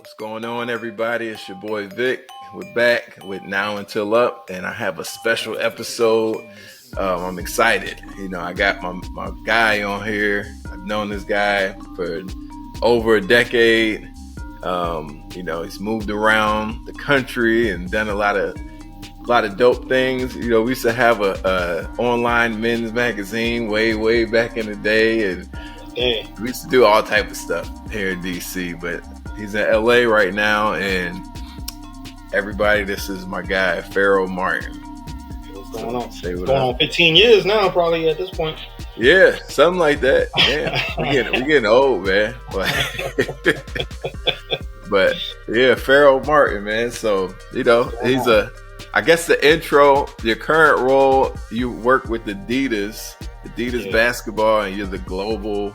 What's going on, everybody? It's your boy Vic. We're back with Now Until Up, and I have a special episode. I'm excited. I got my guy on here. I've known this guy for over a decade. He's moved around the country and done a lot of dope things. We used to have a online men's magazine way back in the day, and we used to do all type of stuff here in DC. But he's in LA right now, and everybody, this is my guy Pharoh Martin. What's going on? It's going on 15 years now, probably at this point. Yeah, something like that. Damn, we getting old, man. But yeah, Pharoh Martin, man. So he's I guess the intro. Your current role, you work with Adidas basketball, and you're the global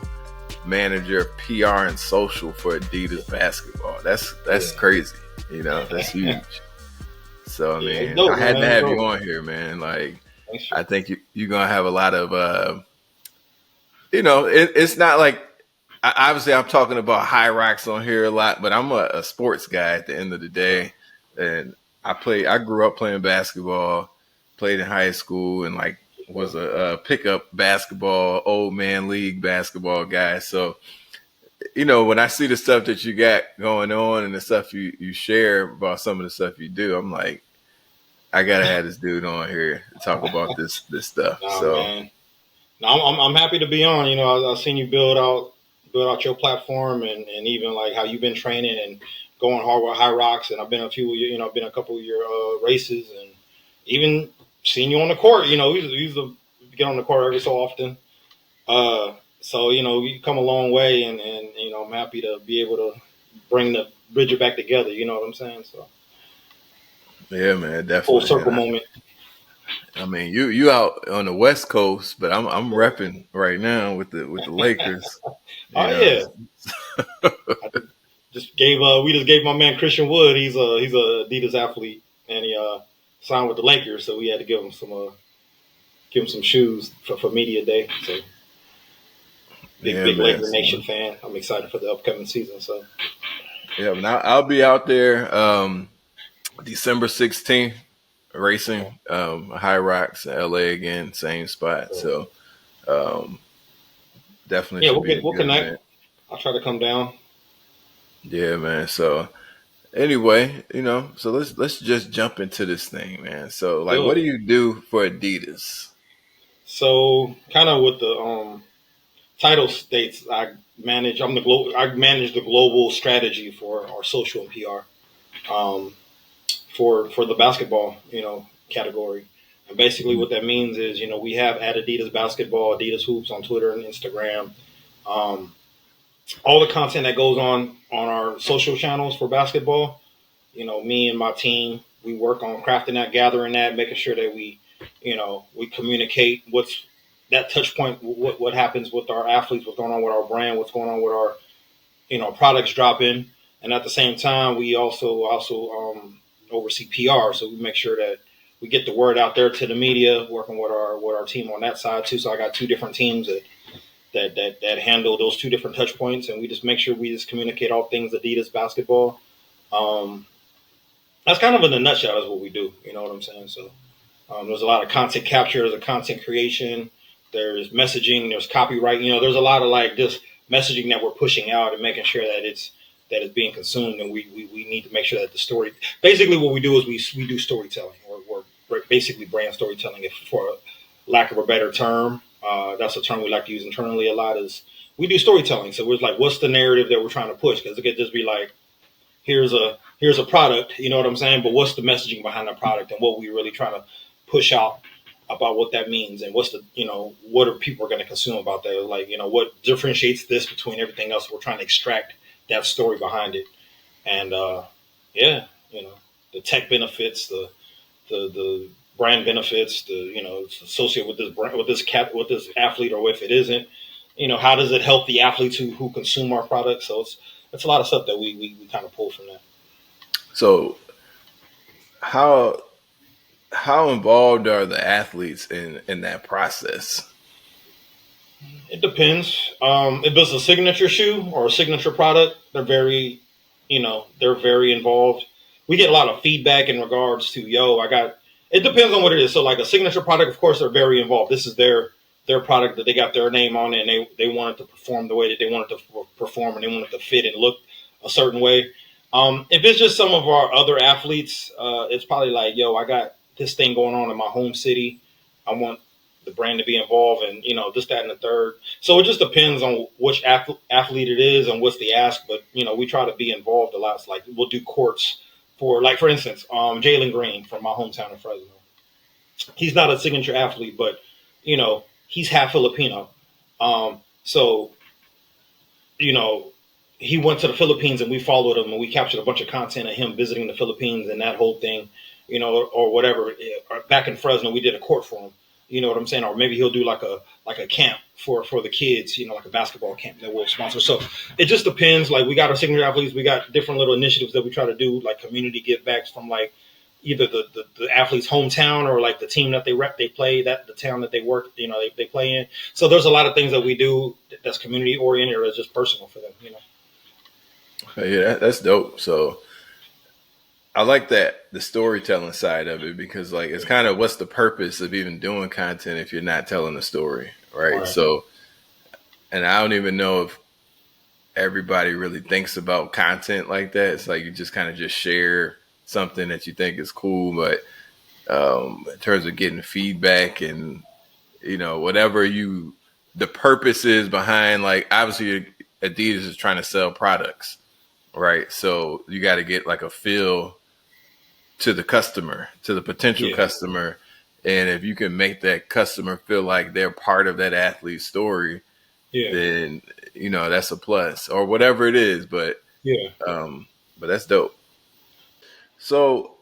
manager of PR and social for Adidas basketball. That's crazy. That's huge. So I had to have you on here, man. Like, I think you're gonna have a lot of it's not like, obviously I'm talking about HYROX on here a lot, but I'm a sports guy at the end of the day, and I grew up playing basketball, played in high school, and was a pickup basketball, old man league basketball guy. So, when I see the stuff that you got going on and the stuff you share about some of the stuff you do, I'm like, I gotta have this dude on here to talk about this stuff. Man. No, I'm happy to be on. I've seen you build out your platform, and even like how you've been training and going hard with HYROX. And I've been a couple of your races, and even seen you on the court. We used to get on the court every so often. So you come a long way, and I'm happy to be able to bridge it back together. You know what I'm saying? So yeah, man, definitely full circle moment. I mean, you out on the West Coast, but I'm repping right now with the Lakers. Yeah. we just gave my man Christian Wood. He's a Adidas athlete, and he signed with the Lakers, so we had to give him some shoes for media day. So big Laker Nation fan. I'm excited for the upcoming season. So yeah, now I'll be out there December 16th. Racing HYROX in LA again, same spot. So definitely. Yeah, we'll connect. Man. I'll try to come down. Yeah, man. So anyway, so let's just jump into this thing, man. So what do you do for Adidas? So kind of with the title states, I manage the global strategy for our social and PR. For the basketball, category. And basically what that means is, we have at Adidas Basketball, Adidas Hoops on Twitter and Instagram. All the content that goes on our social channels for basketball, me and my team, we work on crafting that, gathering that, making sure that we communicate what's that touch point, what happens with our athletes, what's going on with our brand, what's going on with our, products dropping. And at the same time, we also oversee PR, so we make sure that we get the word out there to the media, working with our team on that side too. So I got two different teams that handle those two different touch points, and we just make sure we just communicate all things Adidas basketball. That's kind of in a nutshell is what we do. You know what I'm saying? So there's a lot of content capture, there's a content creation, there's messaging, there's copyright. There's a lot of just messaging that we're pushing out and making sure that it's being consumed, and we need to make sure that the story. Basically, what we do is we do storytelling. We're basically brand storytelling, if for lack of a better term. That's a term we like to use internally a lot. Is we do storytelling. So we're like, what's the narrative that we're trying to push? Because it could just be like, here's a product, you know what I'm saying? But what's the messaging behind the product, and what we really trying to push out about what that means, and what's the what are people going to consume about that? Like what differentiates this between everything else? We're trying to extract that story behind it. And the tech benefits, the brand benefits, it's associated with this brand, with this athlete, or if it isn't, how does it help the athletes who consume our product? So it's a lot of stuff that we kind of pull from that. So how involved are the athletes in that process? It depends. If it's a signature shoe or a signature product, they're very they're very involved. We get a lot of feedback in regards to, it depends on what it is. So like a signature product, of course, they're very involved. This is their product that they got their name on it, and they want it to perform the way that they want it to perform, and they want it to fit and look a certain way. If it's just some of our other athletes, it's probably like, I got this thing going on in my home city. I want the brand to be involved, and this, that, and the third. So it just depends on which athlete it is and what's the ask. But we try to be involved a lot. It's like we'll do courts for, like, for instance, Jalen Green from my hometown of Fresno. He's not a signature athlete, but he's half Filipino. So you know, he went to the Philippines and we followed him and we captured a bunch of content of him visiting the Philippines and that whole thing, or whatever. Back in Fresno, we did a court for him. You know what I'm saying? Or maybe he'll do like a camp for the kids, like a basketball camp that we'll sponsor. So it just depends. Like, we got our signature athletes, we got different little initiatives that we try to do, like community give backs from like either the athlete's hometown or like the team that they play, that the town that they work, they play in. So there's a lot of things that we do that's community oriented or just personal for them. Yeah, that's dope. So I like that, the storytelling side of it, because like it's kind of, what's the purpose of even doing content if you're not telling a story, right? Right. So, and I don't even know if everybody really thinks about content like that. It's like you just kind of just share something that you think is cool, but in terms of getting feedback and whatever the purpose is behind, like, obviously Adidas is trying to sell products, right? So you got to get like a feel to the customer, to the potential Yeah. customer. And if you can make that customer feel like they're part of that athlete's story, Yeah. then, that's a plus, or whatever it is. Yeah. But that's dope. So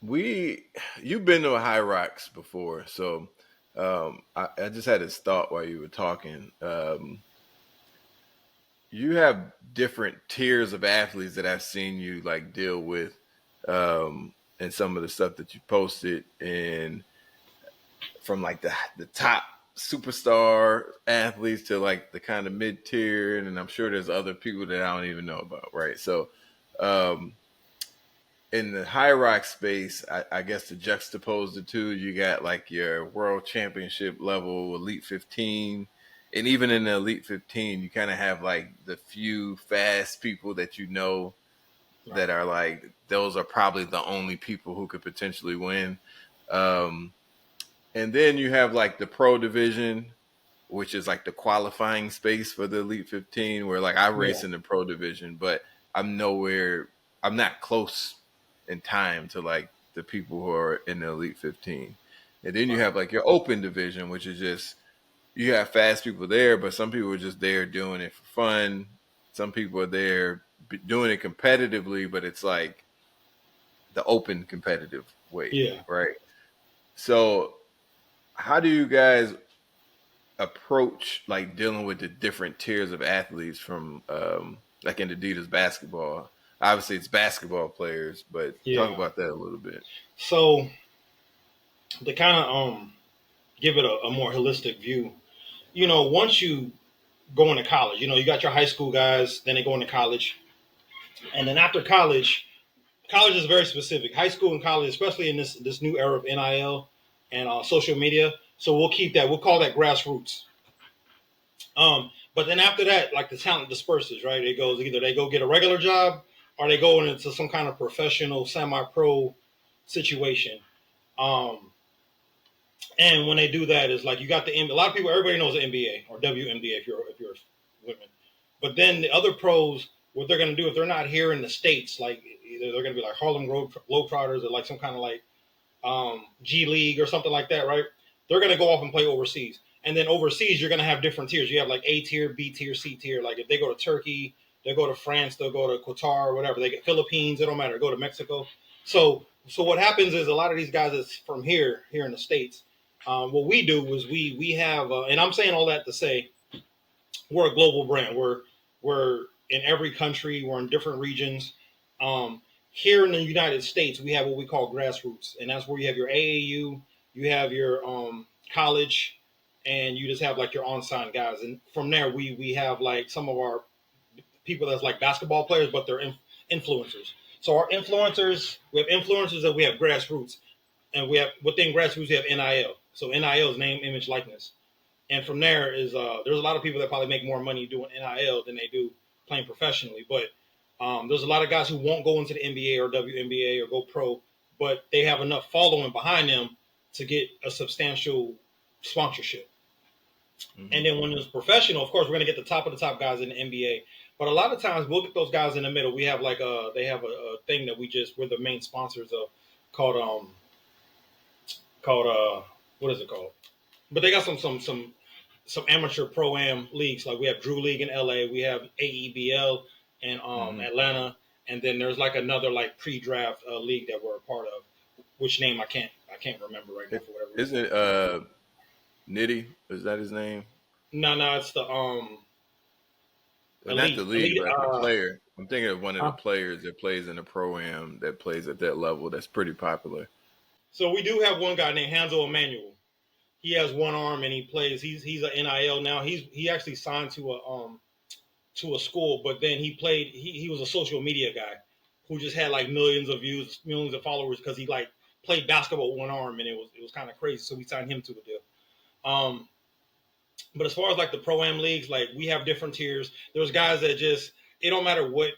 you've been to a HYROX before. So I just had this thought while you were talking. You have different tiers of athletes that I've seen you like deal with, and some of the stuff that you posted, and from like the top superstar athletes to like the kind of mid tier, and I'm sure there's other people that I don't even know about, right? So um, in the high rock space, I guess to juxtapose the two, you got like your world championship level elite 15. And even in the elite 15, you kind of have like the few fast people that Right. that are like, those are probably the only people who could potentially win. Um, and then you have like the pro division, which is like the qualifying space for the elite 15, where like I Yeah. race in the pro division, but I'm nowhere, I'm not close in time to like the people who are in the elite 15. And then you Right. have like your open division, which is just, you have fast people there, but some people are just there doing it for fun. Some people are there doing it competitively, but it's like the open competitive way, Yeah. right? So how do you guys approach like dealing with the different tiers of athletes from like in Adidas basketball? Obviously it's basketball players, but talk Yeah. about that a little bit. So to kind of give it a more holistic view, once you go into college, you got your high school guys, then they go into college, and then after college, college is very specific. High school and college, especially in this new era of NIL and social media. So we'll keep that. We'll call that grassroots. But then after that, like, the talent disperses, right? It goes, either they go get a regular job or they go into some kind of professional, semi-pro situation. Um, and when they do that, it's like you got a lot of people. Everybody knows the NBA or WNBA if you're women. But then the other pros, what they're going to do if they're not here in the states, like either they're going to be like Harlem Globetrotters or like some kind of like G League or something like that, right? They're going to go off and play overseas. And then overseas, you're going to have different tiers. You have like A tier, B tier, C tier. Like if they go to Turkey, they go to France, they'll go to Qatar, whatever. They get Philippines, it don't matter. Go to Mexico. So what happens is a lot of these guys that's from here in the States, what we do is we have, and I'm saying all that to say, we're a global brand. We're in every country. We're in different regions. Here in the United States, we have what we call grassroots, and that's where you have your AAU, you have your college, and you just have like your on-sign guys. And from there, we have like some of our people that's like basketball players, but they're influencers. So our influencers, we have influencers and we have grassroots, and we have within grassroots we have NIL. So NIL is name, image, likeness, and from there is there's a lot of people that probably make more money doing NIL than they do playing professionally. But there's a lot of guys who won't go into the NBA or WNBA or go pro, but they have enough following behind them to get a substantial sponsorship. Mm-hmm. And then when it's professional, of course, we're going to get the top of the top guys in the NBA. But a lot of times we'll get those guys in the middle. We have like they have a thing that we're the main sponsors of called what is it called? But they got some amateur pro am leagues. Like we have Drew League in LA, we have AEBL in Atlanta, and then there's like another like pre-draft league that we're a part of. Which name I can't remember right now for whatever reason. Isn't it Nitty? Is that his name? No, it's the Well, not the league, elite. but the player. I'm thinking of one of the players that plays in the pro-am that plays at that level. That's pretty popular. So we do have one guy named Hanzo Emmanuel. He has one arm and he plays. He's an NIL now. He actually signed to a school, but then he was a social media guy who just had like millions of views, millions of followers because he like played basketball with one arm and it was kind of crazy. So we signed him to a deal. But as far as like the pro am leagues, like we have different tiers. There's guys that just it don't matter what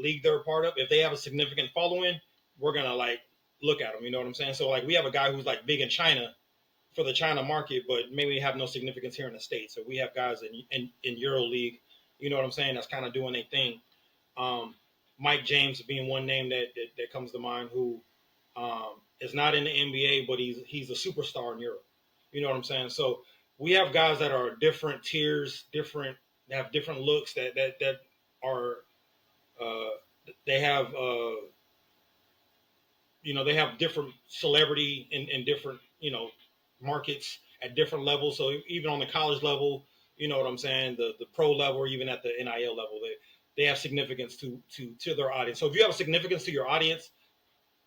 league they're a part of. If they have a significant following, we're gonna like look at them. You know what I'm saying? So like we have a guy who's like big in China for the China market, but maybe have no significance here in the States. So we have guys in Euro League, you know what I'm saying? That's kind of doing their thing. Mike James being one name that comes to mind who is not in the NBA, but he's a superstar in Europe. You know what I'm saying? So we have guys that are different tiers, they have different looks that are they have they have different celebrity in different markets at different levels. So even on the college level, you know what I'm saying, the pro level, or even at the NIL level, they have significance to their audience. So if you have a significance to your audience,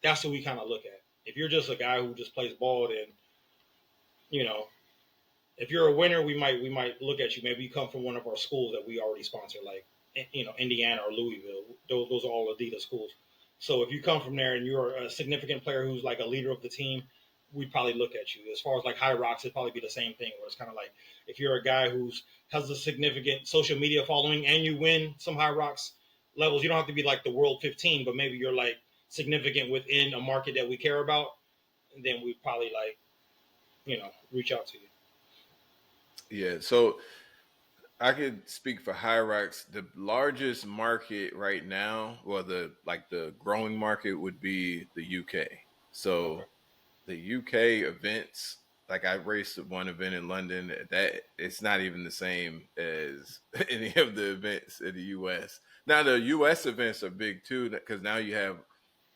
that's what we kind of look at. If you're just a guy who just plays ball, then if you're a winner, we might look at you. Maybe you come from one of our schools that we already sponsor, like Indiana or Louisville. Those are all Adidas schools. So if you come from there and you're a significant player who's like a leader of the team, we'd probably look at you. As far as like HYROX, it'd probably be the same thing, where it's kind of like if you're a guy who's has a significant social media following and you win some HYROX levels, you don't have to be like the World 15, but maybe you're like significant within a market that we care about, and then we'd probably like reach out to you. Yeah, so I could speak for HYROX. The largest market right now, or the growing market, would be the UK. So the UK events, like I raced at one event in London, that it's not even the same as any of the events in the US. Now the US events are big too, because now you have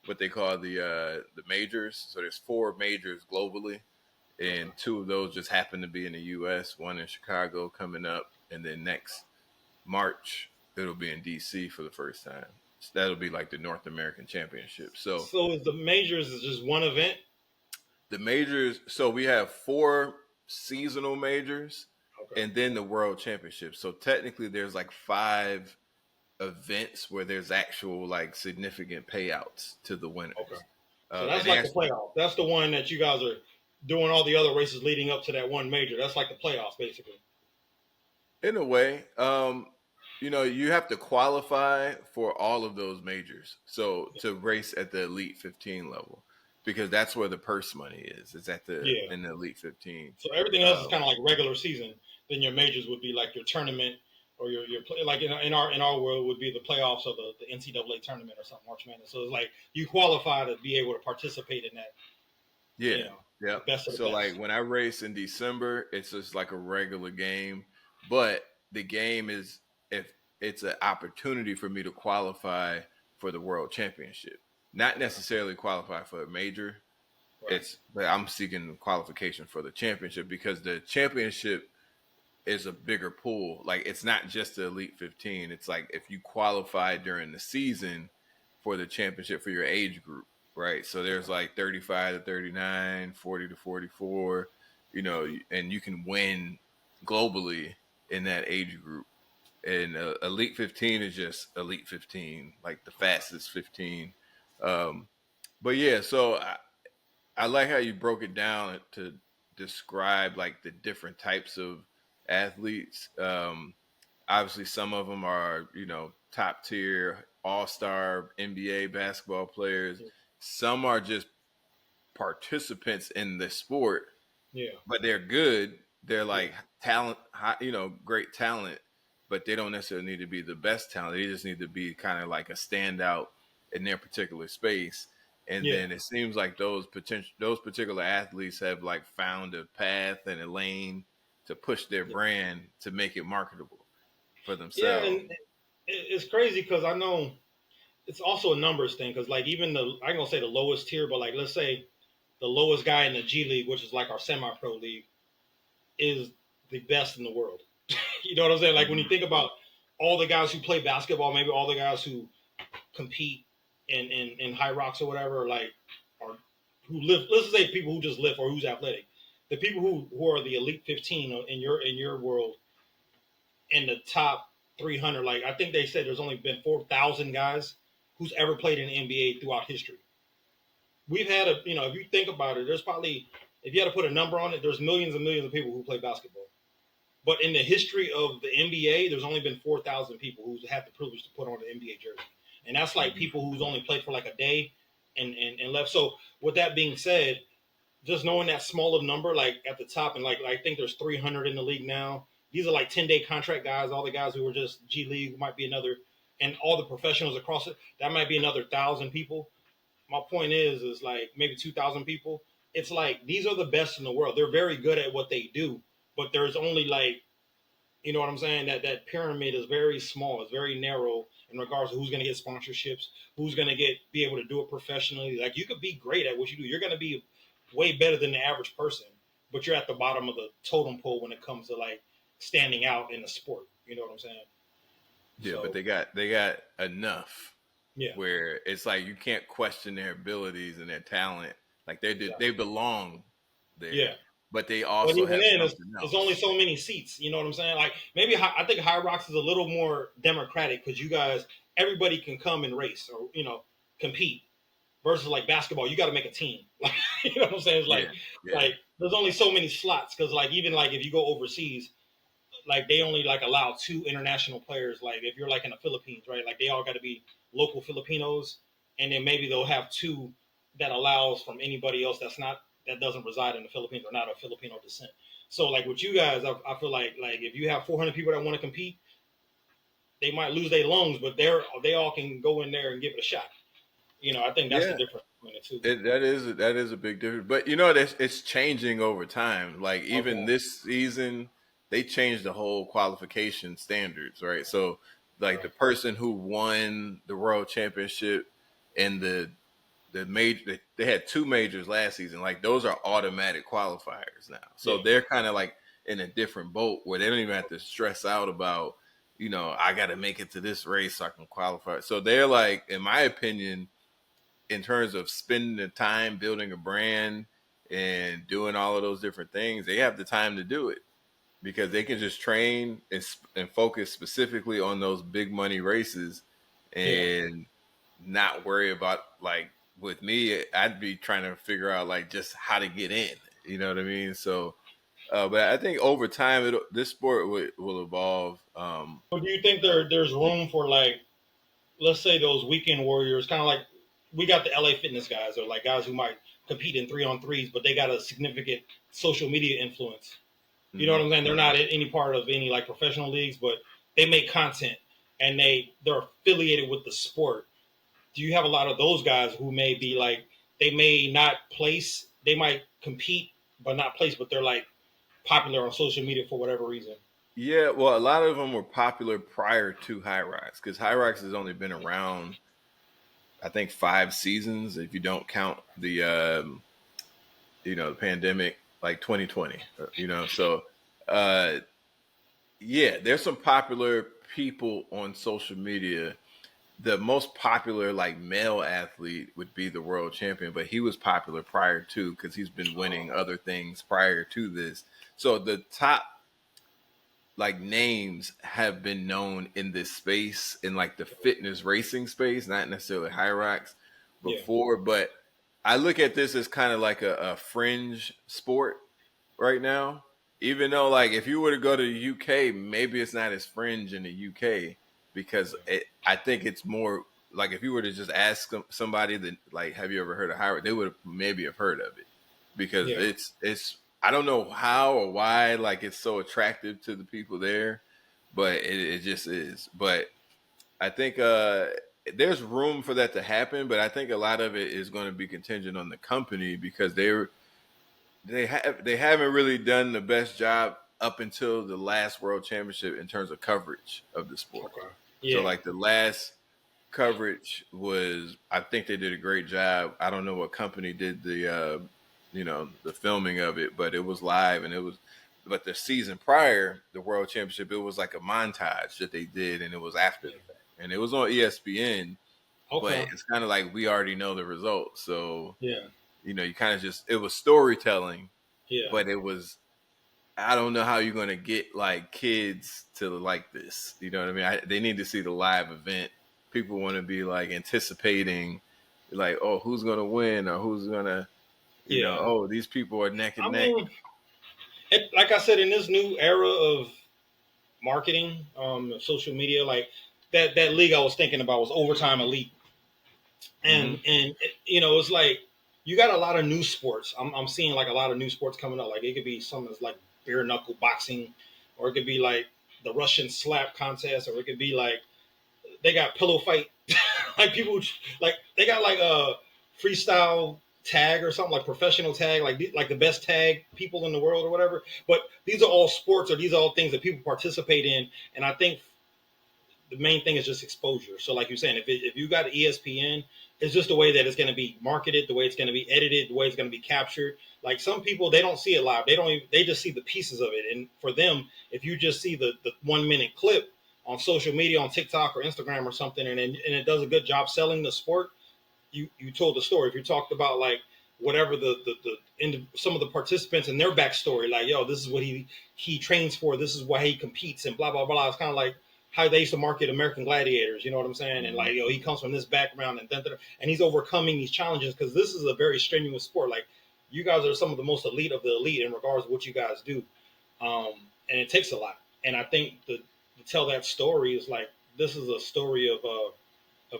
what they call the majors. So there's 4 majors globally, and 2 of those just happen to be in the US. One in Chicago coming up, and then next March it'll be in DC for the first time. So that'll be like the North American Championship. So is the majors is just one event? the majors, so we have 4 seasonal majors, Okay. and then the World Championship. So technically there's like 5 events where there's actual like significant payouts to the winners. Okay. So that's and like the playoff. That's the one that you guys are doing all the other races leading up to that one major. That's like the playoffs, basically. In a way, you have to qualify for all of those majors. So to race at the Elite 15 level, because that's where the purse money is. It's in the Elite 15. So everything else is kind of like regular season. Then your majors would be like your tournament, or your like in our world would be the playoffs of the NCAA tournament or something, March Madness. So it's like you qualify to be able to participate in that. Yeah, yeah. So like when I race in December, it's just like a regular game, but the game is if it's an opportunity for me to qualify for the World Championship, not necessarily qualify for a major. Right. But I'm seeking qualification for the championship, because the championship is a bigger pool. Like it's not just the Elite 15. It's like if you qualify during the season for the championship for your age group, right? So there's like 35 to 39, 40 to 44, and you can win globally in that age group. and Elite 15 is just Elite 15, like the fastest 15. Um, but yeah, so I like how you broke it down to describe like the different types of athletes. Obviously, some of them are, top tier, all star NBA basketball players. Some are just participants in the sport, Yeah, but they're good. They're yeah, like talent, great talent, but they don't necessarily need to be the best talent. They just need to be kind of like a standout in their particular space. And yeah, then it seems like those particular athletes have like found a path and a lane to push their yeah. brand to make it marketable for Yeah, themselves. and it's crazy because I know it's also a numbers thing. Because like even I ain't gonna say the lowest tier, but like let's say the lowest guy in the G League, which is like our semi-pro league, is the best in the world. You know what I'm saying? Like when you Mhm. think about all the guys who play basketball, maybe all the guys who compete in HYROX or whatever, like or who live. Let's say people who just live or who's athletic. The people who are the elite 15 in your world in the top 300. Like I think they said there's only been 4,000 guys who's ever played in the NBA throughout history. We've had if you think about it, there's probably if you had to put a number on it, there's millions and millions of people who play basketball. But in the history of the NBA, there's only been 4,000 people who's had the privilege to put on an NBA jersey, and that's like Mhm. people who's only played for like a day and left. So with that being said, just knowing that small of number, like at the top, and like I think there's 300 in the league now. These are like 10-day contract guys. All the guys who were just G League might be another, and all the professionals across it that might be another 1,000 people. My point is like maybe 2,000 people. It's like these are the best in the world. They're very good at what they do, but there's only like you know what I'm saying? That pyramid is very small. It's very narrow in regards to who's going to get sponsorships, who's going to be able to do it professionally. Like you could be great at what you do. You're going to be way better than the average person, but you're at the bottom of the totem pole when it comes to like standing out in the sport. You know what I'm saying? Yeah, but So they got enough yeah, where it's like you can't question their abilities and their talent. Like they exactly. belong there, Yeah. but they But also even have then, something it's only else. so many seats. You know what I'm saying? Like maybe I think HYROX is a little more democratic because you guys, everybody can come and race or compete. Versus like basketball, you got to make a team. Like you know what I'm saying? It's Yeah, yeah, like there's only so many slots because like even like if you go overseas, like they only like allow two international players. Like if you're like in the Philippines, right? Like they all got to be local Filipinos, and then maybe they'll have two that allows from anybody else that doesn't reside in the Philippines or not of Filipino descent. So like with you guys, I feel like if you have 400 people that want to compete, they might lose their lungs, but they all can go in there and give it a shot. I think that's the yeah. difference between the two. That is a big difference. But it's changing over time. Like even Okay. this season, they changed the whole qualification standards, right? So like the Right. person who won the world championship and the major they had two majors last season, like those are automatic qualifiers now. So Yeah. they're kind of like in a different boat where they don't even have to stress out about, I got to make it to this race so I can qualify. So they're like, in my opinion, in terms of spending the time building a brand and doing all of those different things, they have the time to do it because they can just train and focus specifically on those big money races Yeah. and not worry about, like, with me, I'd be trying to figure out like just how to get in. You know what I mean? So, but I think over time, this sport will evolve. So do you think there's room for like let's say those weekend warriors, kind of like we got the LA Fitness guys or like guys who might compete in 3-on-3s, but they got a significant social media influence. You know what Mhm. I'm saying? They're not in any part of any like professional leagues, but they make content and they're affiliated with the sport. Do you have a lot of those guys who may be like they may not place, they might compete but not place, but they're like popular on social media for whatever reason? Yeah, well, a lot of them were popular prior to HYROX because HYROX has only been around, I think, 5 seasons if you don't count the pandemic, like 2020. So uh, yeah, there's some popular people on social media. The most popular like male athlete would be the world champion, but he was popular prior to because he's been winning other things prior to this. So the top like names have been known in this space, in like the fitness racing space, not necessarily HYROX Yeah. before, but I look at this as kind of like a fringe sport right now. Even though, like, if you were to go to the UK, maybe it's not as fringe in the UK because I think it's more like if you were to just ask somebody that, like, have you ever heard of HYROX, they would maybe have heard of it because Yeah. it's I don't know how or why like it's so attractive to the people there, but it just is. But I think there's room for that to happen, but I think a lot of it is going to be contingent on the company because they haven't really done the best job up until the last World Championship in terms of coverage of the sport. Okay. So Yeah. like the last coverage was, I think they did a great job. I don't know what company did the filming of it, but it was live and it was. But the season prior, the World Championship, it was like a montage that they did, and it was after Yeah. the fact, and it was on ESPN. But Okay. it's kind of like we already know the results, so Yeah. you kind of just it was storytelling, Yeah. but it was I don't know how you're gonna get like kids to like this. You know what I mean? They need to see the live event. People want to be like anticipating, like, oh, who's gonna win or who's gonna, Yeah. oh, these people are neck and I neck. mean, like I said, in this new era of marketing, social media, like that league I was thinking about was Overtime Elite, Hmm. and it's like you got a lot of new sports. I'm seeing like a lot of new sports coming up. Like it could be something that's like bare knuckle boxing, or it could be like the Russian slap contest, or it could be like they got pillow fight. Like people like they got like a freestyle tag or something, like professional tag, like the best tag people in the world or whatever. But these are all sports, or these are all things that people participate in. And I think the main thing is just exposure. So like you're saying, if you got ESPN, it's just the way that it's going to be marketed, the way it's going to be edited, the way it's going to be captured. Like some people, they don't see it live. They just see the pieces of it. And for them, if you just see the 1 minute clip on social media, on TikTok or Instagram or something, and it does a good job selling the sport, you told the story. If you talked about like whatever some of the participants and their backstory, like, yo, this is what he trains for, this is why he competes, and blah blah blah. It's kind of like how they used to market American Gladiators, you know what I'm saying? And like, yo, he comes from this background, and he's overcoming these challenges because this is a very strenuous sport. Like, you guys are some of the most elite of the elite in regards to what you guys do, and it takes a lot. And I think to tell that story is like, this is a story of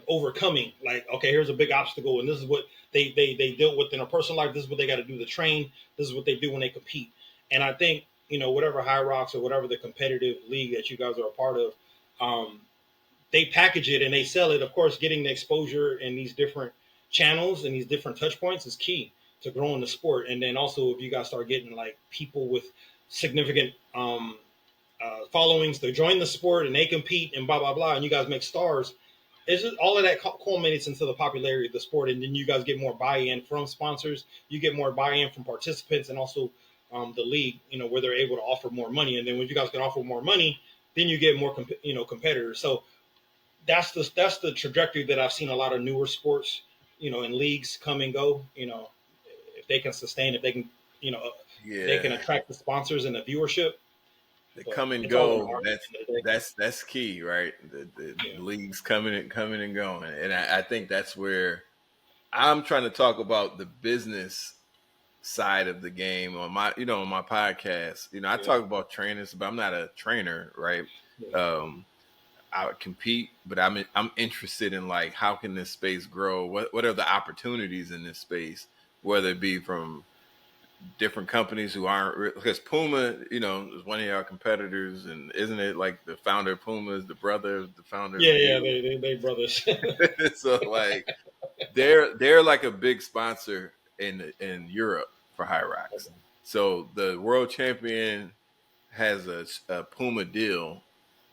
overcoming. Like, okay, here's a big obstacle, and this is what they dealt with in a personal life. This is what they got to do to train. This is what they do when they compete. And I think whatever HYROX or whatever the competitive league that you guys are a part of, they package it and they sell it. Of course, getting the exposure in these different channels and these different touch points is key to growing the sport. And then also, if you guys start getting like people with significant followings to join the sport and they compete and blah blah blah, and you guys make stars, it's just all of that culminates into the popularity of the sport, and then you guys get more buy-in from sponsors, you get more buy-in from participants, and also the league, where they're able to offer more money. And then when you guys can offer more money, then you get more competitors. So that's the trajectory that I've seen a lot of newer sports, in leagues come and go. If they can sustain, if they can, they can Yeah, attract the sponsors and the viewership. they But come and it's all in the go. market at the end of the day. That's key, right? The Yeah, leagues coming and going, and I think that's where I'm trying to talk about the business side of the game on my podcast. I yeah, talk about trainers, but I'm not a trainer, right? yeah, Um, I would compete, but I'm interested in like how can this space grow? What are the opportunities in this space? Whether it be from different companies who aren't because Puma, is one of our competitors, and isn't it like the founder of Puma is the brother of the founder of yeah, yeah. Adidas? They brothers. So like they're like a big sponsor in Europe for HYROX. Okay. So the world champion has a Puma deal,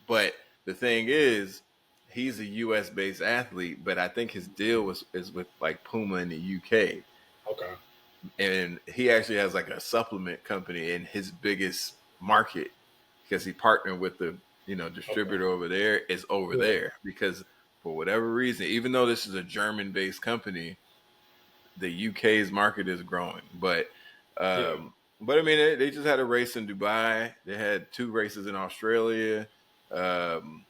but the thing is, he's a U.S. based athlete, but I think his deal is with like Puma in the UK, Okay. and he actually has like a supplement company in his biggest market because he partnered with the Okay. distributor over there is over Yeah. there because for whatever reason, even though this is a German based company, the UK's market is growing, but Yeah. But I mean, they just had a race in Dubai. They had two races in Australia. Um,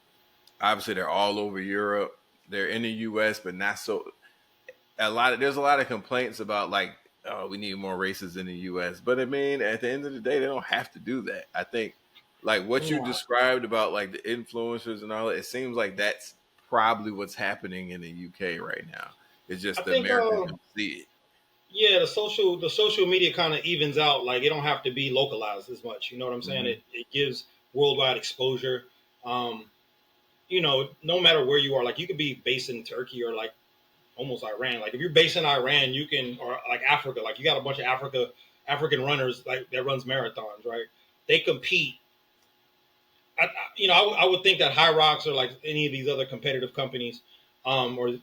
Obviously, they're all over Europe. They're in the U.S., but not so. There's a lot of complaints about like, oh, we need more races in the U.S. But I mean, at the end of the day, they don't have to do that. I think like what you No, described about like the influencers and all that. It seems like that's probably what's happening in the UK right now. It's I just the think Americans don't see it. yeah, the social media kind of evens out. Like it don't have to be localized as much. You know what I'm saying? Hmm. It gives worldwide exposure. Um, no matter where you are, like you could be based in Turkey or like almost Iran. Like if you're based in Iran, you can, or like Africa, like you got a bunch of African runners like that runs marathons, right? They compete. I would think that HYROX or like any of these other competitive companies, or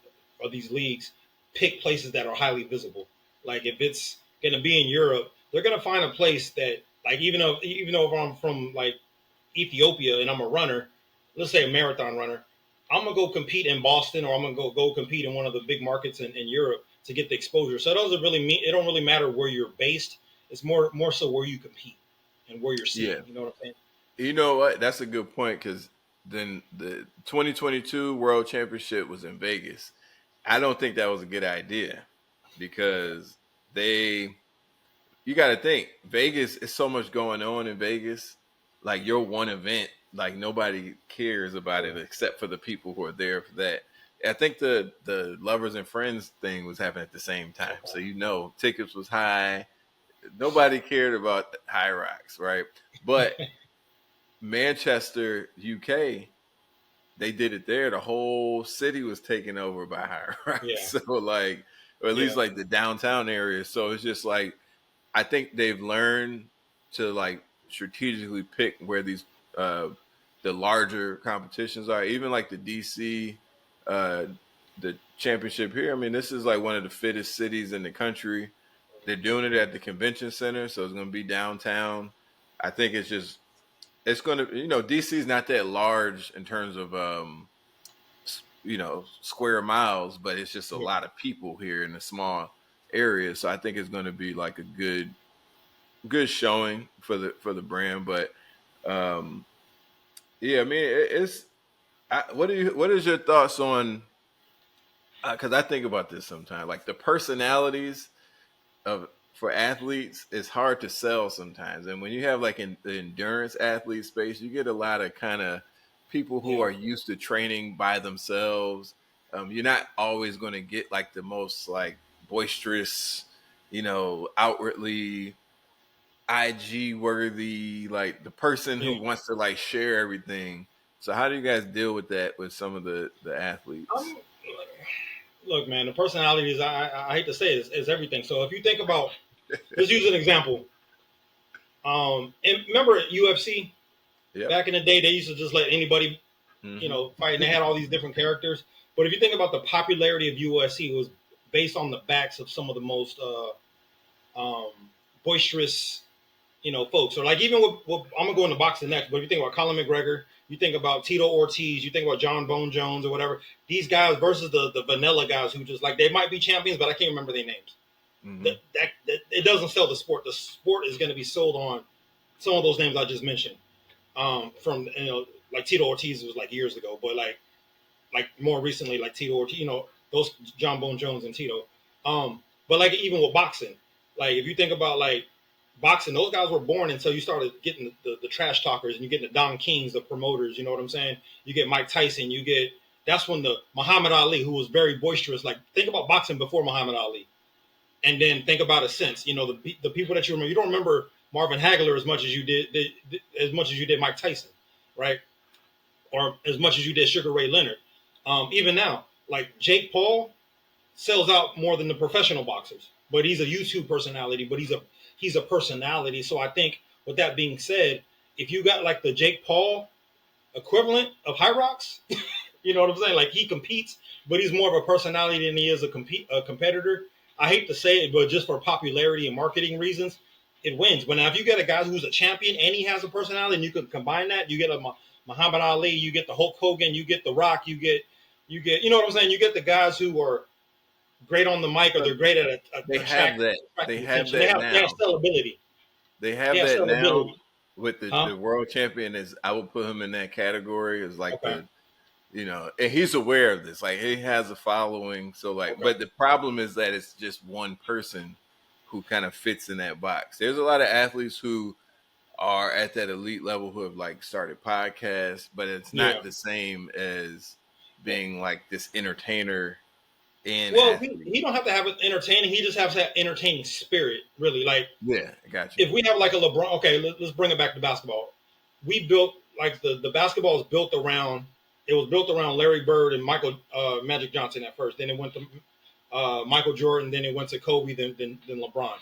these leagues, pick places that are highly visible. Like if it's going to be in Europe, they're going to find a place that, like, even though if I'm from like Ethiopia and I'm a runner, let's say a marathon runner, I'm gonna go compete in Boston, or I'm gonna go compete in one of the big markets in Europe to get the exposure. So it don't really matter where you're based. It's more so where you compete and where you're Yeah, seen. You know what I'm saying? you know what? That's a good point because then the 2022 World Championship was in Vegas. I don't think that was a good idea Okay. because they you got to think Vegas is so much going on in Vegas. Like your one event, like nobody cares about it Yeah. except for the people who are there for that. I think the lovers and friends thing was happening at the same time, so Okay. tickets was high. Nobody cared about High Rocks, right? But Manchester, UK, they did it there. The whole city was taken over by High Rocks, Yeah. so like, or at least Yeah. like the downtown area. So it's just like I think they've learned to like strategically pick where these uh the larger competitions are. Even like the DC uh the championship here. I mean, this is like one of the fittest cities in the country. They're doing it at the convention center, so it's gonna be downtown. I think it's gonna DC is not that large in terms of square miles, but it's just a Yeah. lot of people here in a small area. So I think it's gonna be like a good showing for the brand. But um, yeah, I mean, what is your thoughts on? Because I think about this sometimes, like the personalities of for athletes is hard to sell sometimes, and when you have like in the endurance athlete space, you get a lot of kind of people who Yeah. are used to training by themselves. You're not always going to get like the most like boisterous, outwardly IG worthy, like the person Yeah. who wants to like share everything. So how do you guys deal with that with some of the athletes? Um, Look, man, the personalities. I hate to say it, is everything. So if you think about, let's use an example. And remember UFC Yep. back in the day, they used to just let anybody, Hmm. fight, and they had all these different characters. But if you think about the popularity of UFC, it was based on the backs of some of the most um, boisterous, folks. Or like even I'm gonna go into boxing next. But if you think about Colin McGregor, you think about Tito Ortiz, you think about John Bone Jones or whatever. These guys versus the vanilla guys who just like they might be champions, but I can't remember their names. Hmm. That it doesn't sell the sport. The sport is going to be sold on some of those names I just mentioned. From like Tito Ortiz was like years ago, but like more recently, like Tito Ortiz, those John Bone Jones and Tito. But like even with boxing, like if you think about like boxing, those guys were born until you started getting the trash talkers and you get the Don Kings, the promoters. You know what I'm saying? You get Mike Tyson. That's when the Muhammad Ali, who was very boisterous. Like think about boxing before Muhammad Ali, and then think about it since. The people that you remember. You don't remember Marvin Hagler as much as you did Mike Tyson, right? Or as much as you did Sugar Ray Leonard. Even now, like Jake Paul sells out more than the professional boxers, but he's a YouTube personality. But he's a personality. So I think with that being said, if you got like the Jake Paul equivalent of HYROX, you know what I'm saying? Like he competes, but he's more of a personality than he is a competitor. I hate to say it, but just for popularity and marketing reasons, it wins. But now if you get a guy who's a champion and he has a personality, and you can combine that, you get a Muhammad Ali, you get the Hulk Hogan, you get the Rock, you know what I'm saying? You get the guys who are great on the mic or But they're great at they have attracting that. They have attention. They that have now. sellability. They have He has that now sellability. with Huh? the world champion. Is I would put him in that category as like Okay. the, and he's aware of this. Like he has a following. So like, Okay. but the problem is that it's just one person who kind of fits in that box. There's a lot of athletes who are at that elite level who have like started podcasts, but it's not Yeah. the same as being like this entertainer and Well, athlete. he don't have to have it entertaining. He just has that entertaining spirit, really. Like Yeah, I got you. if we have like a LeBron, okay, let's bring it back to basketball. We built like the basketball is built around. It was built around Larry Bird and Michael Magic Johnson at first. Then it went to Michael Jordan. Then it went to Kobe. Then LeBron.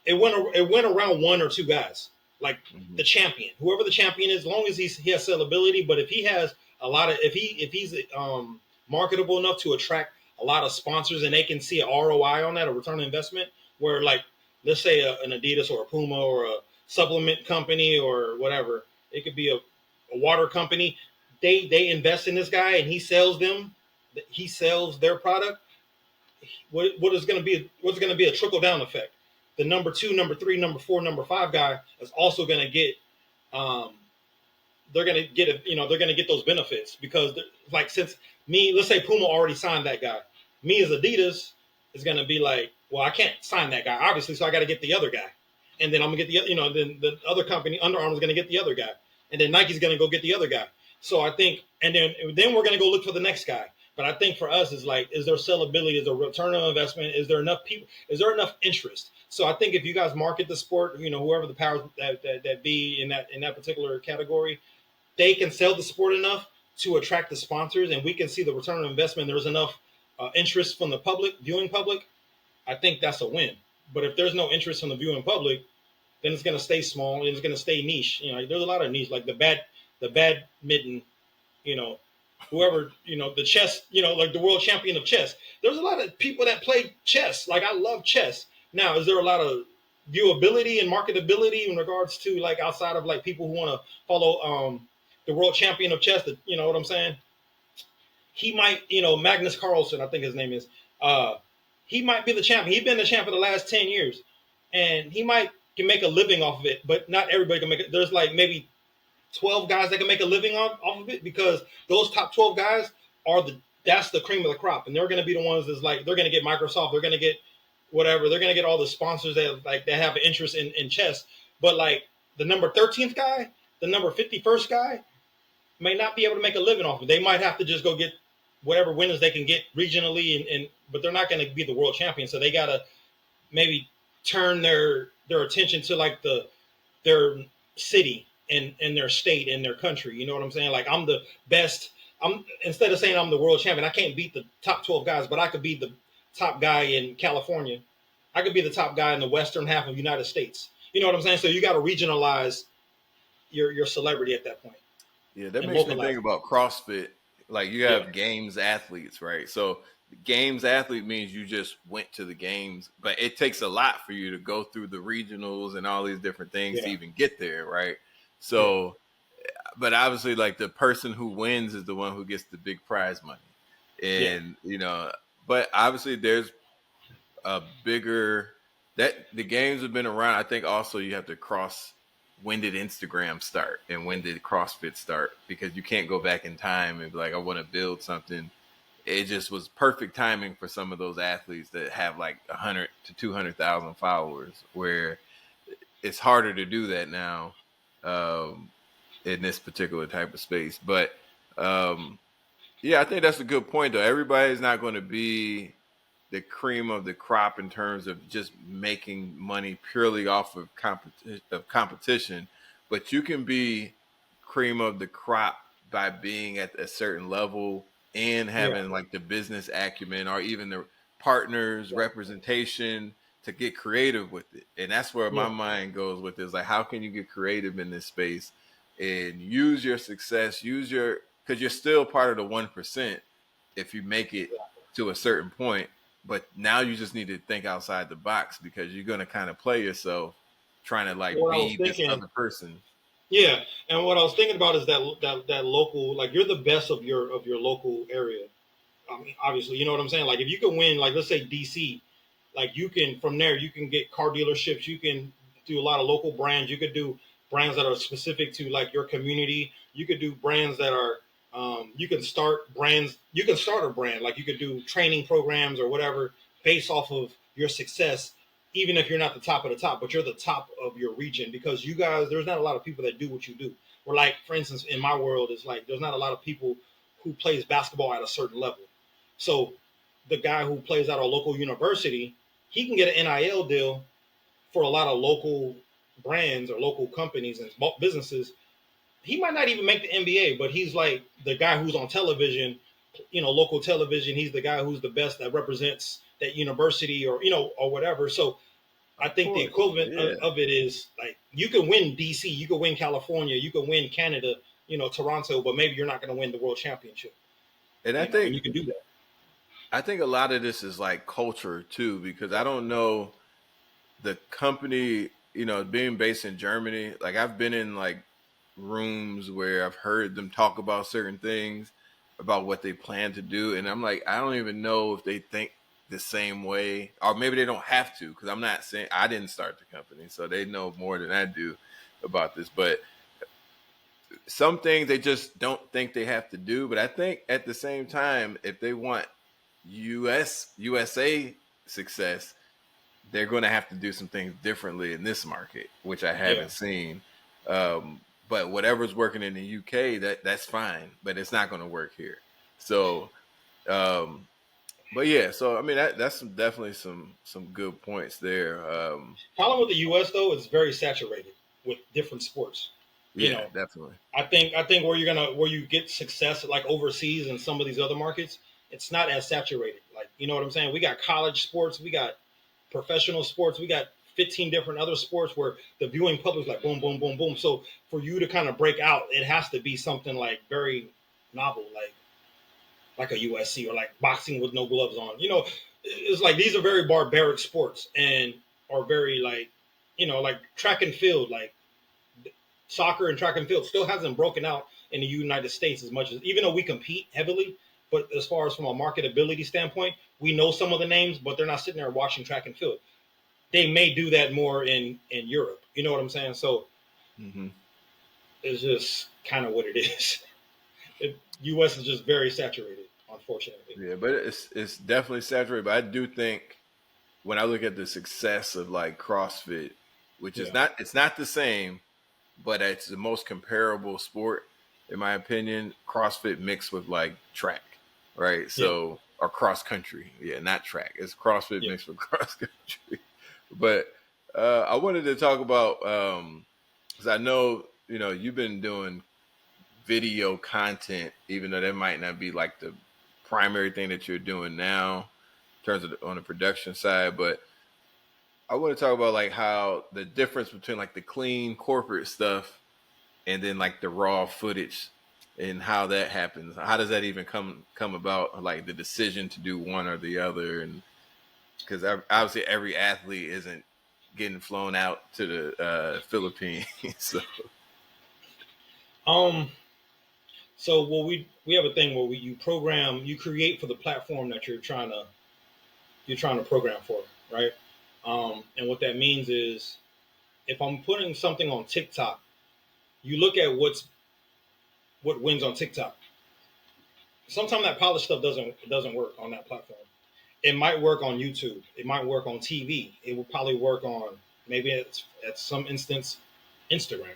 It went around one or two guys, like Hmm. the champion, whoever the champion is. As long as he has sellability, but if he has a lot of if he's marketable enough to attract a lot of sponsors and they can see an ROI on that, a return on investment, where like let's say an Adidas or a Puma or a supplement company or whatever, it could be a water company. They invest in this guy and he sells them. He sells their product. What is going to be what's going to be a trickle down effect? The number two, number three, number four, number five guy is also going to get. Um, they're going to get they're going to get those benefits because like since me, let's say Puma already signed that guy. Me as Adidas is going to be like, well, I can't sign that guy obviously, so I got to get the other guy, and then I'm gonna get then the other company, Under Armour, is going to get the other guy, and then Nike's going to go get the other guy. So I think, and then we're going to go look for the next guy. But I think for us is like, is there sellability? Is there return on investment? Is there enough people? Is there enough interest? So I think if you guys market the sport, whoever the powers that be in that particular category, they can sell the sport enough to attract the sponsors, and we can see the return on investment. There's enough interest from the public, viewing public. I think that's a win. But if there's no interest from the viewing public, then it's going to stay small and it's going to stay niche. There's a lot of niche, like the badminton, you know, whoever, the chess, like the world champion of chess. There's a lot of people that play chess. Like I love chess. Now, is there a lot of viewability and marketability in regards to like outside of like people who want to follow the world champion of chess? That you know what I'm saying? He might, Magnus Carlsen, I think his name is. He might be the champion. He's been the champ for the last 10 years, and he might can make a living off of it. But not everybody can make it. There's like maybe 12 guys that can make a living off of it because those top 12 guys are that's the cream of the crop, and they're going to be the ones that's like they're going to get Microsoft, they're going to get whatever, they're going to get all the sponsors that have an interest in chess. But like the number 13th guy, the number 51st guy may not be able to make a living off of it. They might have to just go get whatever winners they can get regionally, and but they're not going to be the world champion, so they got to maybe turn their attention to like their city and their state and their country. You know what I'm saying? Like I'm the best. I'm instead of saying I'm the world champion, I can't beat the top 12 guys, but I could be the top guy in California. I could be the top guy in the western half of the United States. You know what I'm saying? So you got to regionalize your celebrity at that point Yeah, that and makes me localize think it. about CrossFit. Like you Yeah, have games athletes, right? So the games athlete means you just went to the games, but it takes a lot for you to go through the regionals and all these different things to yeah, even get there, right? yeah, So, but obviously, like the person who wins is the one who gets the big prize money, yeah, and but obviously there's a bigger that the games have been around. I think also you have to cross when did Instagram start and when did CrossFit start because you can't go back in time and be like I want to build something. It just was perfect timing for some of those athletes that have like 100 to 200,000 followers, where it's harder to do that now um, in this particular type of space. But um, yeah, I think that's a good point though. Everybody's not going to be the cream of the crop in terms of just making money purely off of competition, but you can be cream of the crop by being at a certain level and yeah, having like the business acumen or even the partners yeah, representation to get creative with it. And that's where my yeah. mind goes with this. Like, how can you get creative in this space and use your success, because you're still part of the 1% if you make it to a certain point, but now you just need to think outside the box because you're going to kind of play yourself trying to like What I was be this thinking, other person. yeah, and what I was thinking about is that local, like you're the best of your local area. I mean, obviously, you know what I'm saying. Like if you can win, like let's say DC, like you can from there you can get car dealerships, you can do a lot of local brands. You could do brands that are specific to like your community. You could do brands that are you can start brands. You can start a brand, like you could do training programs or whatever based off of your success, even if you're not the top of the top, but you're the top of your region, because you guys, there's not a lot of people that do what you do. Or like, for instance, in my world, it's like there's not a lot of people who plays basketball at a certain level. So the guy who plays at a local university, he can get an NIL deal for a lot of local brands or local companies and businesses. He might not even make the NBA, but he's like the guy who's on television, local television. He's the guy who's the best that represents that university, or or whatever. So I Of think the course. equivalent Yeah. of it is like you can win DC, you can win California, you can win Canada, Toronto, but maybe you're not going to win the world championship, And I and think you can do that. I think a lot of this is like culture too, because I don't know the company, being based in Germany. Like I've been in like rooms where I've heard them talk about certain things, about what they plan to do, and I'm like, I don't even know if they think the same way, or maybe they don't have to, because I'm not saying I didn't start the company, so they know more than I do about this. But some things they just don't think they have to do. But I think at the same time, if they want USA success, they're going to have to do some things differently in this market, which I Yeah. haven't seen. But whatever's working in the UK, that's fine, but it's not going to work here. So, um, but yeah, so I mean that's definitely some good points there. Problem with the U.S. though is very saturated with different sports. You Yeah, know, definitely. I think where you get success like overseas and some of these other markets, it's not as saturated. Like, you know what I'm saying? We got college sports, we got professional sports, we got 15 different other sports where the viewing public is like boom, boom, boom, boom. So for you to kind of break out, it has to be something like very novel, like a USC or like boxing with no gloves on. It's like these are very barbaric sports and are very like, like track and field, like soccer and track and field still hasn't broken out in the United States as much, as even though we compete heavily. But as far as from a marketability standpoint, we know some of the names, but they're not sitting there watching track and field. They may do that more in Europe. You know what I'm saying? So Hmm. it's just kind of what it is. U.S. is just very saturated, unfortunately. Yeah, but it's definitely saturated. But I do think when I look at the success of like CrossFit, which is Yeah, not it's not the same, but it's the most comparable sport in my opinion. CrossFit mixed with like track, right? yeah, So or cross country, yeah, not track. It's CrossFit yeah. mixed with cross country. But I wanted to talk about because I know you've been doing video content, even though that might not be like the primary thing that you're doing now in terms of on the production side, but I want to talk about like how the difference between like the clean corporate stuff and then like the raw footage and how that happens. How does that even come about? Like the decision to do one or the other, and because obviously every athlete isn't getting flown out to the Philippines. So Um. So we have a thing where you create for the platform that you're trying to program for, right? And what that means is if I'm putting something on TikTok, you look at what wins on TikTok. Sometimes that polished stuff doesn't work on that platform. It might work on YouTube. It might work on TV. It will probably work on maybe at some instance Instagram.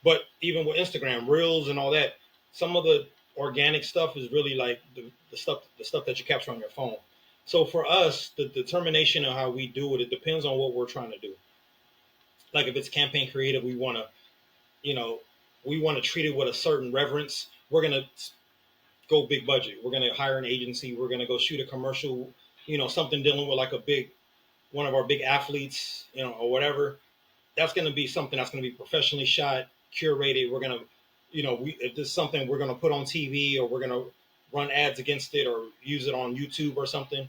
But even with Instagram Reels and all that, some of the organic stuff is really like the stuff that you capture on your phone. So for us, the determination of how we do it, it depends on what we're trying to do. Like if it's campaign creative, you know, we want to treat it with a certain reverence. We're gonna go big budget. We're gonna hire an agency. We're gonna go shoot a commercial. Something dealing with like a big one of our big athletes, or whatever. That's going to be something that's going to be professionally shot, curated. We're going to, if this is something we're going to put on TV or we're going to run ads against it or use it on YouTube or something,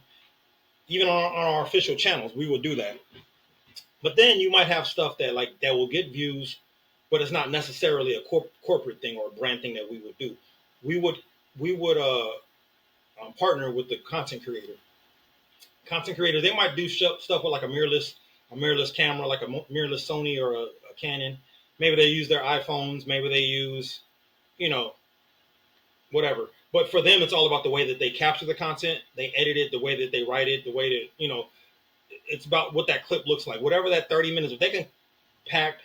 even on our official channels, we will do that. But then you might have stuff that will get views, but it's not necessarily a corporate thing or a brand thing that we would do. We would partner with the content creator. Content creators, they might do stuff with like a mirrorless a mirrorless camera, like a mirrorless Sony or a Canon. Maybe they use their iPhones. Maybe they use, you know, whatever. But for them, it's all about the way that they capture the content, they edit it, the way that they write it, the way that, it's about what that clip looks like. Whatever that 30 minutes, if they can pack,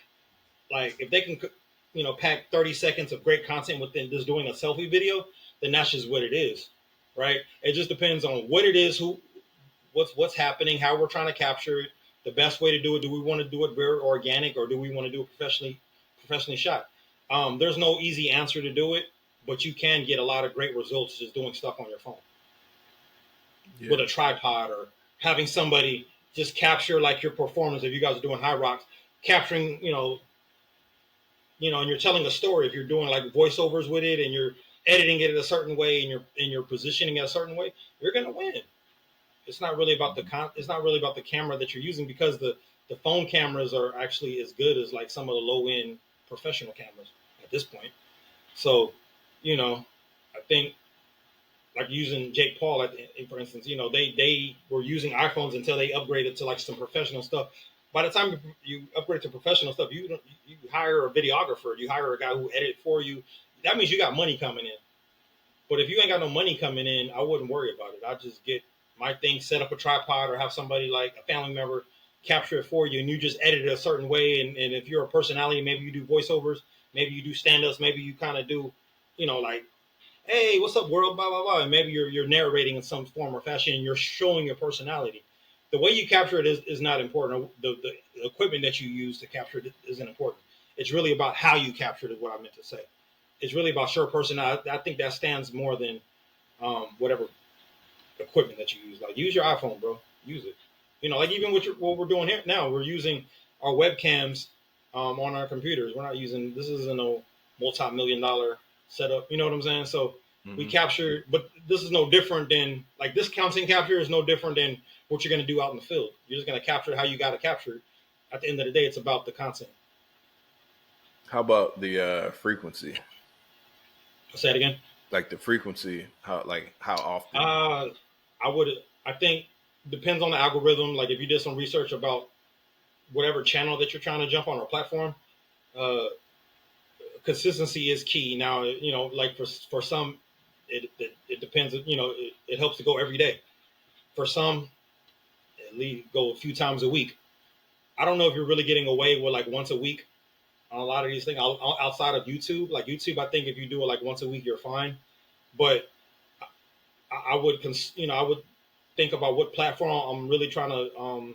like, if they can, pack 30 seconds of great content within just doing a selfie video, then that's just what it is, right? It just depends on what it is, what's happening, how we're trying to capture it, the best way to do it. Do we want to do it very organic, or do we want to do it professionally shot? There's no easy answer to do it, but you can get a lot of great results just doing stuff on your phone with a tripod, or having somebody just capture like your performance. If you guys are doing HYROX, capturing, and you're telling a story. If you're doing like voiceovers with it, and you're editing it in a certain way, and you're positioning it a certain way, you're gonna win. It's not really about it's not really about the camera that you're using, because the phone cameras are actually as good as like some of the low end professional cameras at this point. So, I think, like using Jake Paul, for instance, they were using iPhones until they upgraded to like some professional stuff. By the time you upgrade to professional stuff, you hire a videographer, you hire a guy who edit for you. That means you got money coming in. But if you ain't got no money coming in, I wouldn't worry about it. I just get my thing, set up a tripod, or have somebody like a family member capture it for you, and you just edit it a certain way. And if you're a personality, maybe you do voiceovers, maybe you do stand-ups, maybe you kind of do, like, hey, what's up, world, blah, blah, blah. And maybe you're narrating in some form or fashion, and you're showing your personality. The way you capture it is not important. The equipment that you use to capture it isn't important. It's really about how you capture it, is what I meant to say. It's really about your personality. I think that stands more than whatever equipment that you use. Like, use your iPhone, bro. Use it. Like even what we're doing here now, we're using our webcams on our computers. We're not using, this isn't a multi-million-dollar setup. You know what I'm saying? So we capture, but this is no different than, like, this content capture is no different than what you're going to do out in the field. You're just going to capture how you got to capture it. At the end of the day, it's about the content. How about the frequency? Say it again. Like the frequency, how often? I think depends on the algorithm. Like, if you did some research about whatever channel that you're trying to jump on or platform, consistency is key. Now, like for some, it depends. It helps to go every day. For some, at least go a few times a week. I don't know if you're really getting away with like once a week on a lot of these things outside of YouTube. Like YouTube, I think if you do it like once a week, you're fine. But I would think about what platform I'm really trying to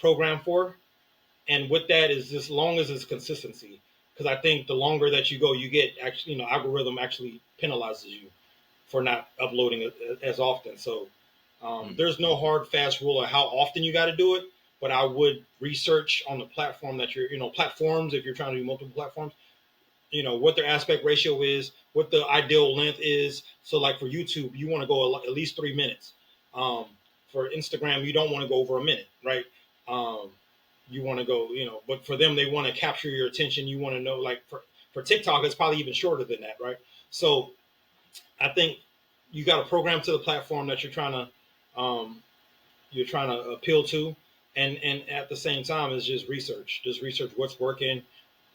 program for, and with that is, as long as it's consistency. Because I think the longer that you go, you get actually, algorithm actually penalizes you for not uploading as often. So there's no hard fast rule of how often you got to do it. But I would research on the platform that you're, platforms, if you're trying to do multiple platforms, what their aspect ratio is, what the ideal length is. So like for YouTube, you want to go at least 3 minutes. For Instagram, you don't want to go over a minute, right? You want to go, but for them, they want to capture your attention. You want to know, like for TikTok, it's probably even shorter than that, right? So I think you got to program to the platform that you're trying to appeal to. And at the same time, is just research what's working,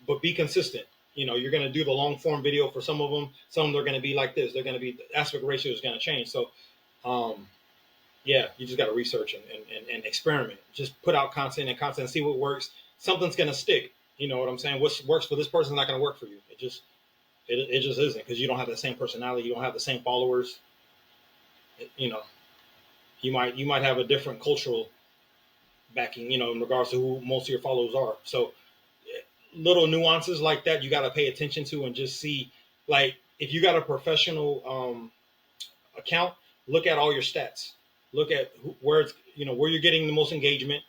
but be consistent. You're going to do the long form video for some of them. Some of them are going to be like this. They're going to be, the aspect ratio is going to change. So, yeah, you just got to research and experiment. Just put out content and see what works. Something's going to stick. You know what I'm saying? What works for this person is not going to work for you. It just isn't, because you don't have the same personality. You don't have the same followers. You might have a different cultural backing, in regards to who most of your followers are. So little nuances like that, you got to pay attention to, and just see, like, if you got a professional account, look at all your stats. Look at where it's, where you're getting the most engagement,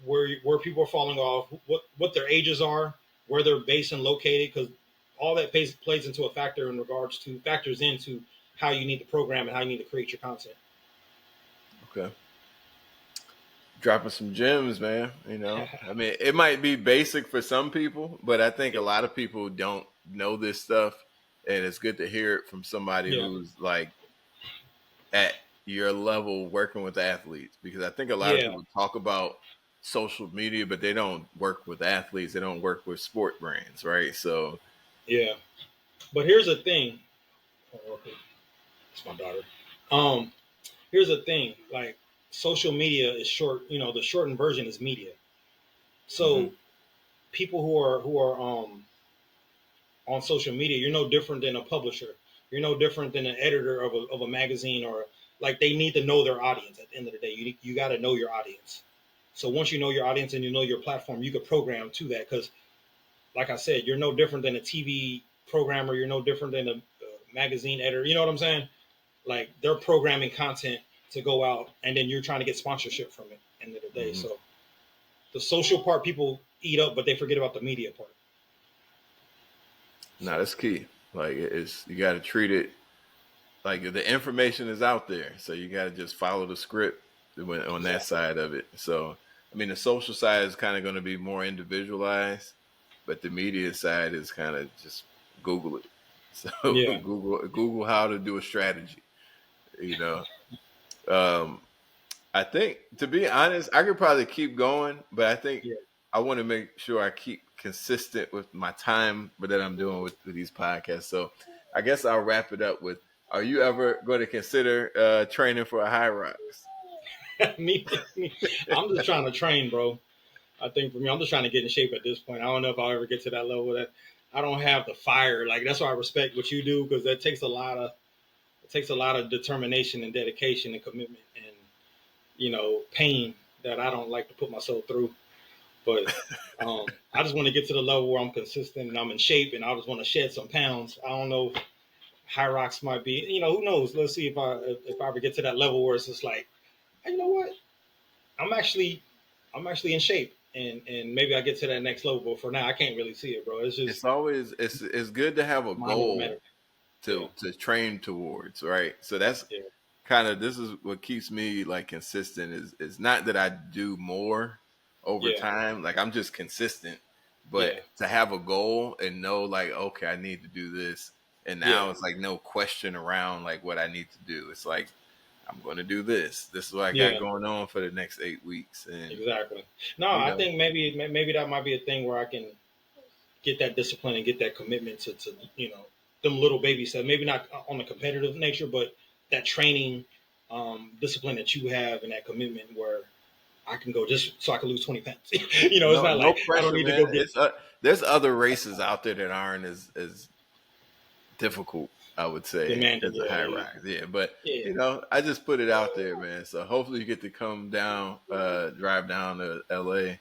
where people are falling off, what their ages are, where they're based and located, because all that plays into a factor factors into how you need to program and how you need to create your content. Okay. Dropping some gems, man. I mean, it might be basic for some people, but I think a lot of people don't know this stuff, and it's good to hear it from somebody who's like at your level working with athletes, because I think a lot of people talk about social media, but they don't work with athletes. They don't work with sport brands, right? So Yeah. But here's the thing. Oh, okay. It's my daughter. Um, Here's the thing. Like social media is short. You know, the shortened version is media. mhm. So people who are on social media, you're no different than a publisher. You're no different than an editor of a magazine, or like they need to know their audience. At the end of the day, you got to know your audience. So once you know your audience and you know your platform, you could program to that. Because, like I said, you're no different than a TV programmer. You're no different than a magazine editor. You know what I'm saying? Like they're programming content to go out, and then you're trying to get sponsorship from it. At the end of the day, Mhm. so the social part people eat up, but they forget about the media part. No, So that's key. Like it's you got to treat it like the information is out there, so you got to just follow the script on that exactly. side of it. So, I mean, the social side is kind of going to be more individualized, but the media side is kind of just Google it. So Yeah. Google how to do a strategy. You know, um, I think to be honest, I could probably keep going, but I think Yeah. I want to make sure I keep consistent with my time that I'm doing with these podcasts. So I guess I'll wrap it up with: are you ever going to consider training for a HYROX? me, I'm just trying to train, bro. I think for me, I'm just trying to get in shape at this point. I don't know if I'll ever get to that level. That I don't have the fire. Like that's why I respect what you do, because that takes a lot of determination and dedication and commitment and pain that I don't like to put myself through. But I just want to get to the level where I'm consistent and I'm in shape, and I just want to shed some pounds. I don't know if HYROX might be, who knows? Let's see if I ever get to that level where it's just like, hey, you know what? I'm actually I'm actually in shape, and maybe I get to that next level. But for now, I can't really see it, bro. It's just It's good to have a mind over goal matter. Yeah, to train towards, right? So that's yeah, kind of this is what keeps me like consistent is not that I do more over yeah, time, like I'm just consistent, but yeah, to have a goal and know like okay, I need to do this, and yeah, now it's like no question around like what I need to do. It's like I'm going to do this. This is what I got yeah. going on for the next 8 weeks, and Exactly. No, you I know, think maybe that might be a thing where I can get that discipline and get that commitment to them little baby steps. Maybe not on the competitive nature, but that training discipline that you have and that commitment where I can go just so I can lose 20 pounds. It's not no like I don't pressure, need to go man. get. It's there's other races out there that aren't as difficult, I would say, Demanding. as a high Yeah, rise. Yeah, but yeah, I just put it out there, man. So hopefully you get to come down, drive down to LA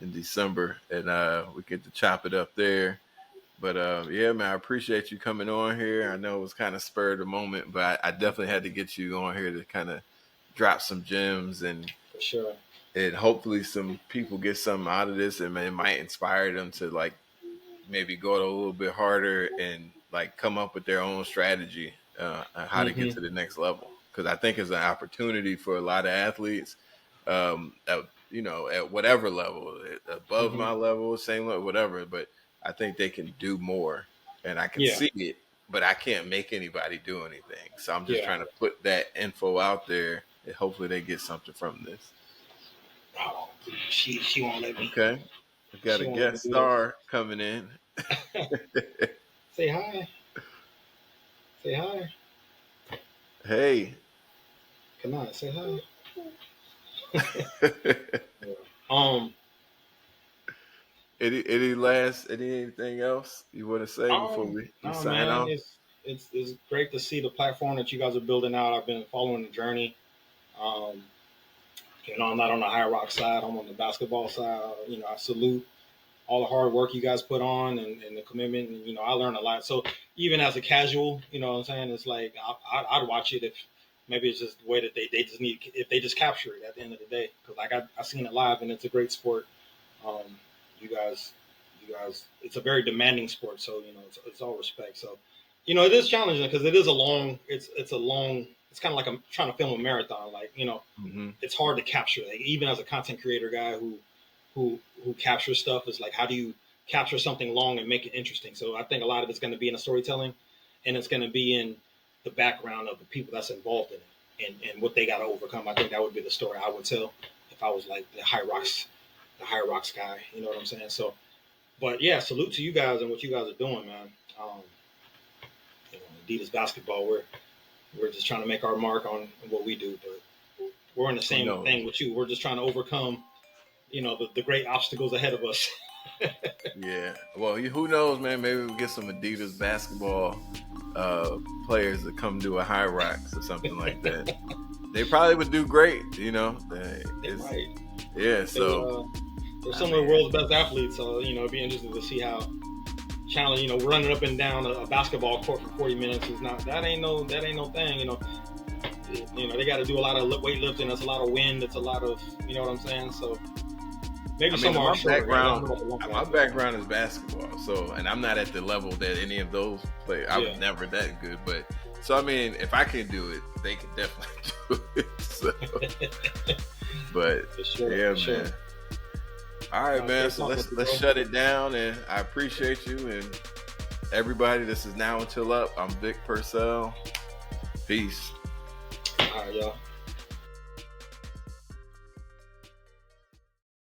in December, and we get to chop it up there. But yeah, man, I appreciate you coming on here. I know it was kind of spur of the moment, but I definitely had to get you on here to kind of drop some gems for sure. and hopefully some people get something out of this, and it might inspire them to like maybe go a little bit harder and like come up with their own strategy on how to get Hmm. to the next level. Because I think it's an opportunity for a lot of athletes, at whatever level, above Hmm. my level, same level, whatever. But I think they can do more, and I can Yeah, see it, but I can't make anybody do anything. So I'm just yeah. trying to put that info out there, and hopefully they get something from this. Oh, she won't let me. Okay, we got She a won't let me guest do this. star coming in. Say hi. Say hi. Hey. Come on, say hi. any Yeah. Um. anything else you want to say before we No, sign man, off? it's great to see the platform that you guys are building out. I've been following the journey. Um, I'm not on the high rock side. I'm on the basketball side. I salute all the hard work you guys put on and the commitment. And, I learned a lot. So even as a casual, what I'm saying, it's like I'd watch it if maybe it's just the way that they just need if they just capture it at the end of the day. Because like I seen it live and it's a great sport. Um, you guys, it's a very demanding sport. So it's all respect. So it is challenging because it is a long. It's a long. It's kind of like I'm trying to film a marathon. Like Hmm. it's hard to capture. Like even as a content creator guy who captures stuff is like how do you capture something long and make it interesting. So I think a lot of it's going to be in the storytelling, and it's going to be in the background of the people that's involved in it and what they got to overcome. I think that would be the story I would tell if I was like the HYROX the HYROX guy. You know what I'm saying? So, but yeah, salute to you guys and what you guys are doing, man. You know, Adidas basketball, we're just trying to make our mark on what we do, but we're in the same thing with you. We're just trying to overcome, you know, the great obstacles ahead of us. Yeah. Well, who knows, man? Maybe we'll get some Adidas basketball players to come do a HYROX or something like that. They probably would do great, you know. Right. Yeah. So they're some of the world's best athletes. So you know, it'd be interesting to see how challenging. You know, running up and down a basketball court for 40 minutes is not. That ain't no thing. You know, they got to do a lot of weightlifting. That's a lot of wind. It's a lot of, you know what I'm saying. So maybe some are short. My background is basketball, so, and I'm not at the level that any of those play. I was never that good, but so I mean, if I can do it, they can definitely do it. So, but man. All right, man. So let's shut it down, and I appreciate you and everybody. This is Now Until Up. I'm Vic Purcell. Peace. All right, y'all.